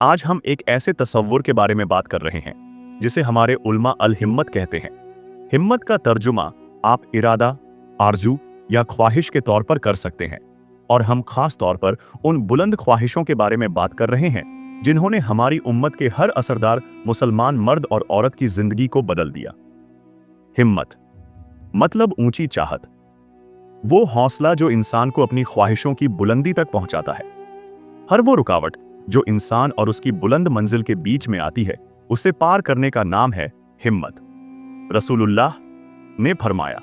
आज हम एक ऐसे तसव्वुर के बारे में बात कर रहे हैं जिसे हमारे उल्मा अल हिम्मत कहते हैं। हिम्मत का तर्जुमा आप इरादा, आरजू या ख्वाहिश के तौर पर कर सकते हैं, और हम खास तौर पर उन बुलंद ख्वाहिशों के बारे में बात कर रहे हैं जिन्होंने हमारी उम्मत के हर असरदार मुसलमान मर्द और औरत की जिंदगी को बदल दिया। हिम्मत मतलब ऊंची चाहत, वो हौसला जो इंसान को अपनी ख्वाहिशों की बुलंदी तक पहुंचाता है। हर वो रुकावट जो इंसान और उसकी बुलंद मंजिल के बीच में आती है, उसे पार करने का नाम है हिम्मत। रसूलुल्लाह ने फरमाया,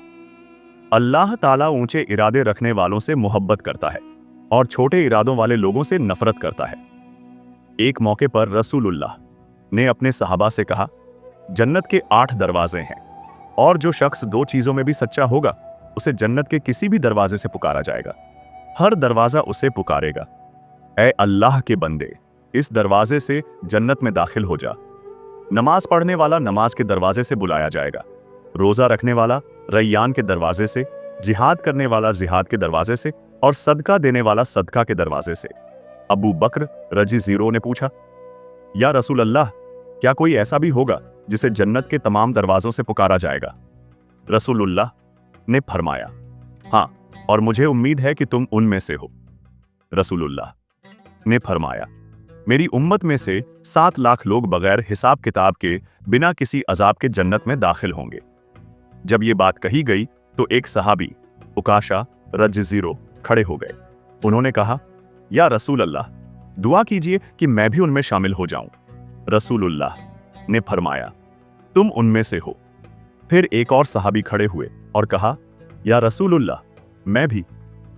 अल्लाह ताला ऊंचे इरादे रखने वालों से मोहब्बत करता है और छोटे इरादों वाले लोगों से नफरत करता है। एक मौके पर रसूलुल्लाह ने अपने सहाबा से कहा, जन्नत के 8 दरवाजे हैं और जो शख्स 2 चीजों में भी सच्चा होगा उसे जन्नत के किसी भी दरवाजे से पुकारा जाएगा। हर दरवाजा उसे पुकारेगा, ऐ अल्लाह के बंदे, इस दरवाजे से जन्नत में दाखिल हो जा। नमाज पढ़ने वाला नमाज के दरवाजे से बुलाया जाएगा, रोजा रखने वाला रैयान के दरवाजे से, जिहाद करने वाला जिहाद के दरवाजे से और सदका देने वाला सदका के दरवाजे से। अबू बकर रजी जीरो ने पूछा, या रसूल अल्लाह, क्या कोई ऐसा भी होगा जिसे जन्नत के तमाम दरवाजों से पुकारा जाएगा? रसूलुल्लाह ने फरमाया, हाँ, और मुझे उम्मीद है कि तुम उनमें से हो। रसूलुल्लाह ने फरमाया, मेरी उम्मत में से 7 लाख लोग बगैर हिसाब किताब के बिना किसी अजाब के जन्नत में दाखिल होंगे। जब ये बात कही गई तो एक सहाबी उकाशा रजी खड़े हो गए। उन्होंने कहा, या रसूल अल्लाह, दुआ कीजिए कि मैं भी उनमें शामिल हो जाऊं। रसूलुल्लाह ने फरमाया, तुम उनमें से हो। फिर एक और सहाबी खड़े हुए और कहा, या रसूलुल्लाह, मैं भी।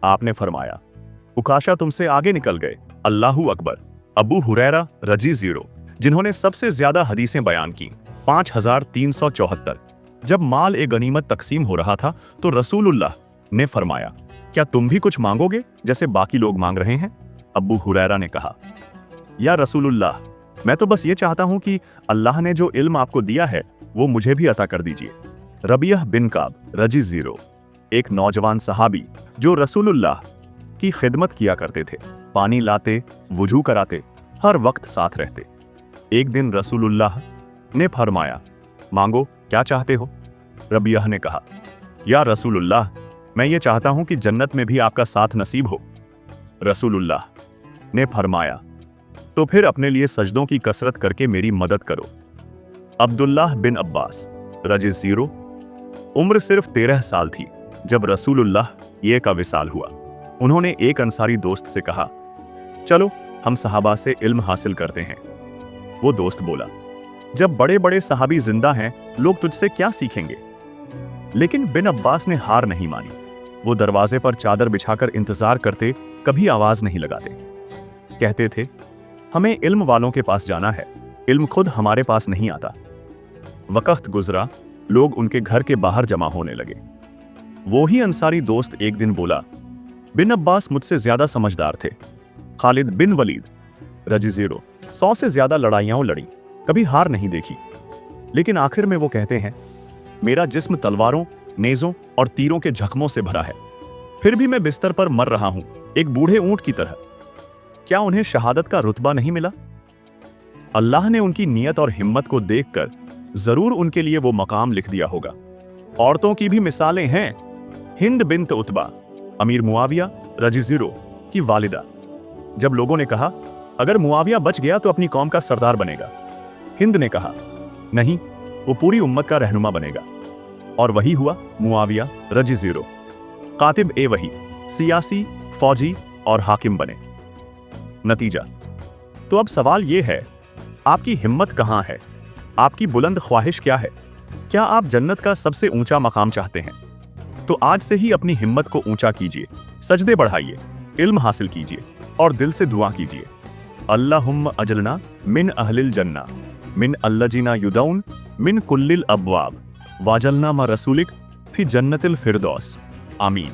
आपने फरमाया, उकाशा तुमसे आगे निकल गए। अल्लाहू अकबर। अबू हुरैरा रजी जीरो, जिन्होंने सबसे ज्यादा हदीसें बयान की, 5374। जब माल ए गनीमत तकसीम हो रहा था तो रसूलुल्लाह ने फरमाया, क्या तुम भी कुछ मांगोगे जैसे बाकी लोग मांग रहे हैं? अबू हुरैरा ने कहा, या रसूलुल्लाह, मैं तो बस ये चाहता हूं कि अल्लाह ने जो इल्म आपको दिया है वो मुझे भी अता कर दीजिए। रबियह बिन काब रजी जीरो, एक नौजवान सहाबी जो रसूलुल्लाह की खिदमत किया करते थे, पानी लाते, वुजू कराते, हर वक्त साथ रहते। एक दिन रसूलुल्लाह ने फरमाया, मांगो, क्या चाहते हो? रबियह ने कहा, या रसूलुल्लाह, मैं ये चाहता हूं कि जन्नत में भी आपका साथ नसीब हो। रसूलुल्लाह ने फरमाया, तो फिर अपने लिए सजदों की कसरत करके मेरी मदद करो। अब्दुल्लाह बिन अब्बास रजी जीरो, उम्र सिर्फ 13 साल थी जब रसूलुल्लाह ये का विसाल हुआ। उन्होंने एक अंसारी दोस्त से कहा, चलो हम सहाबा से इल्म हासिल करते हैं। वो दोस्त बोला, जब बड़े बड़े सहाबी जिंदा हैं, लोग तुझसे क्या सीखेंगे? लेकिन बिन अब्बास ने हार नहीं मानी। वो दरवाजे पर चादर बिछाकर इंतजार करते, कभी आवाज नहीं लगाते। कहते थे, हमें इल्म वालों के पास जाना है, इल्म खुद हमारे पास नहीं आता। वक्त गुजरा, लोग उनके घर के बाहर जमा होने लगे। वो ही अंसारी दोस्त एक दिन बोला, बिन अब्बास मुझसे ज्यादा समझदार थे। खालिद बिन वलीद रजी जीरो, 100 से ज्यादा लड़ाइयां लड़ी, कभी हार नहीं देखी। लेकिन आखिर में वो कहते हैं, मेरा जिस्म तलवारों, नेजों और तीरों के जख्मों से भरा है, फिर भी मैं बिस्तर पर मर रहा हूं, एक बूढ़े ऊंट की तरह। क्या उन्हें शहादत का रुतबा नहीं मिला? अल्लाह ने उनकी नियत और हिम्मत को देखकर जरूर उनके लिए वो मकाम लिख दिया होगा। औरतों की भी मिसालें हैं। हिंद बिन्त उतबा, अमीर मुआविया रजी जीरो की वालिदा। जब लोगों ने कहा, अगर मुआविया बच गया तो अपनी कौम का सरदार बनेगा, हिंद ने कहा, नहीं, वो पूरी उम्मत का रहनुमा बनेगा। और वही हुआ। मुआविया रजी जीरो कातिब ए वही, सियासी, फौजी और हाकिम बने। नतीजा। तो अब सवाल ये है, आपकी हिम्मत कहां है? आपकी बुलंद ख्वाहिश क्या है? क्या आप जन्नत का सबसे ऊंचा मकाम चाहते हैं? तो आज से ही अपनी हिम्मत को ऊंचा कीजिए, सजदे बढ़ाइए, इल्म हासिल कीजिए और दिल से दुआ कीजिए, अल्लाहुम्मा अजलना मिन अहलिल जन्ना मिन अल्लजीना युदौन मिन कुल्लिल अब्वाब वाजलना मा रसूलिक फी जन्नतिल फिरदौस। आमीन।